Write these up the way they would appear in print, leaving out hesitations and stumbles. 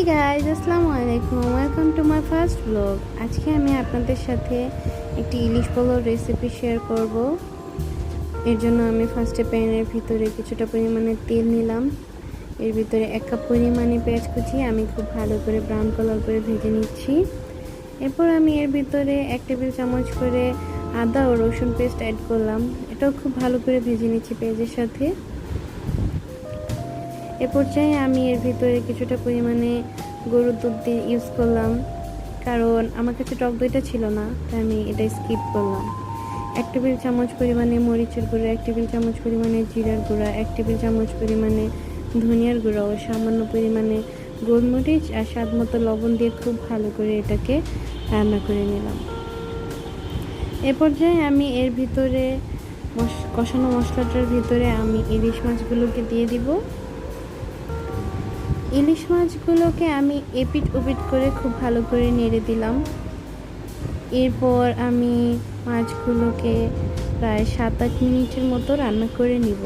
Hey guys, আসসালামু আলাইকুম, welcome to my first blog. আজকে আমি আপনাদের সাথে একটি ইলিশ পোলাও রেসিপি শেয়ার করব। এর জন্য আমি ফার্স্টে প্যানের ভিতরে কিছুটা পরিমাণে তেল নিলাম। এর ভিতরে 1 কাপ পরিমাণে পেঁয়াজ কুচি আমি খুব ভালো করে ব্রাউন কালার করে ভেজে নিচ্ছি। এরপর আমি এর ভিতরে 1 টেবিল চামচ করে আদা ও রসুন পেস্ট অ্যাড করলাম। এটাও খুব ভালো করে ভেজে নিচ্ছি পেঁয়াজের সাথে। এ পর্যায়ে আমি এর ভিতরে কিছুটা পরিমাণে গরুর দুধ দিয়ে ইউজ করলাম, কারণ আমার কাছে টক দইটা ছিল না, তাই আমি এটা স্কিপ করলাম। 1 টেবিল চামচ পরিমাণে মরিচের গুঁড়া, 1 টেবিল চামচ পরিমাণে জিরার গুঁড়া, 1 টেবিল চামচ পরিমাণে ধনিয়ার গুঁড়া ও সামান্য পরিমাণে গোলমরিচ আর স্বাদ মতো লবণ দিয়ে খুব ভালো করে এটাকে রান্না করে নিলাম। এ পর্যায়ে আমি এর ভিতরে কষানো মশলাটার ভিতরে আমি ইলিশ মাছগুলোকে দিয়ে দিব। ইলিশ মাছগুলোকে আমি এপিট ওপিট করে খুব ভালো করে নেড়ে দিলাম। এরপর আমি মাছগুলোকে প্রায় 7-8 মিনিটের মতো রান্না করে নিব।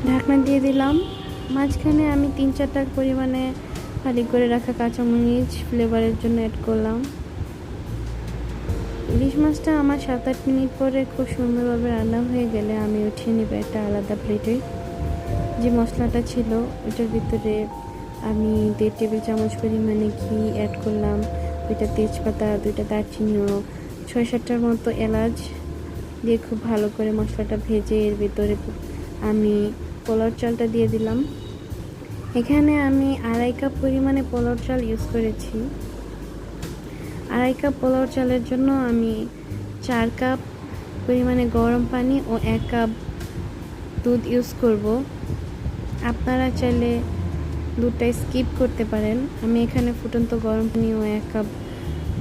ঢাকনা দিয়ে দিলাম। মাঝখানে আমি 3-4টা পরিমাণে ফালি করে রাখা কাঁচামরিচ ফ্লেভারের জন্য অ্যাড করলাম। ইলিশ মাছটা আমার 7-8 মিনিট পরে খুব সুন্দরভাবে রান্না হয়ে গেলে আমি উঠিয়ে নেব একটা আলাদা প্লেটে। যে মশলাটা ছিল ওটার ভিতরে আমি 1.5 টেবিল চামচ পরিমাণে ঘি অ্যাড করলাম, 2টা তেজপাতা, 2টা দারচিনি ও 6-7টার মতো এলাচ দিয়ে খুব ভালো করে মশলাটা ভেজে এর ভিতরে আমি পোলাও চালটা দিয়ে দিলাম। এখানে আমি 2.5 কাপ পরিমাণে পোলাও চাল ইউজ করেছি। 2.5 কাপ পোলাও চালের জন্য আমি 4 কাপ পরিমাণে গরম পানি ও 1 কাপ দুধ ইউজ করব। আপনারা চাইলে দুধটা স্কিপ করতে পারেন। আমি এখানে ফুটন্ত গরম পানি ও 1 কাপ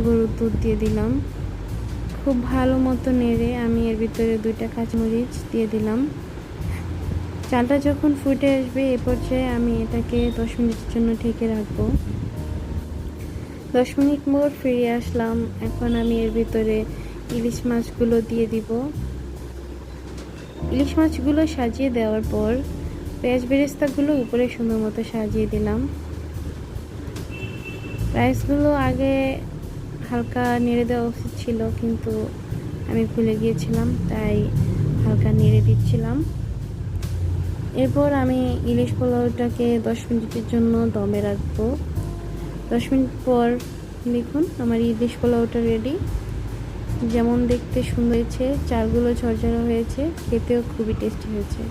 গরুর দুধ দিয়ে দিলাম। খুব ভালো মতো নেড়ে আমি এর ভিতরে 2টা কাঁচামরিচ দিয়ে দিলাম। চালটা যখন ফুটে আসবে এ পর্যায়ে আমি এটাকে 10 মিনিটের জন্য ঢেকে রাখবো। 10 মিনিট পর ফিরে আসলাম। এখন আমি এর ভিতরে ইলিশ মাছগুলো দিয়ে দিব। ইলিশ মাছগুলো সাজিয়ে দেওয়ার পর পেঁয়াজ বেরেস্তাগুলো উপরে সুন্দর মতো সাজিয়ে দিলাম। রাইসগুলো আগে হালকা নেড়ে দেওয়া উচিত ছিল, কিন্তু আমি ভুলে গিয়েছিলাম, তাই হালকা নেড়ে দিচ্ছিলাম। এরপর আমি ইলিশ পোলাওটাকে 10 মিনিটের জন্য দমে রাখবো। 10 মিনিট পর দেখুন আমার ইলিশ পোলাওটা রেডি। যেমন দেখতে সুন্দর হয়েছে, চালগুলো ঝরঝরা হয়েছে, খেতেও খুবই টেস্টি হয়েছে।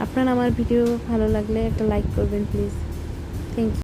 আপনার আমার ভিডিও ভালো লাগলে একটা লাইক করবেন প্লিজ। Thank you.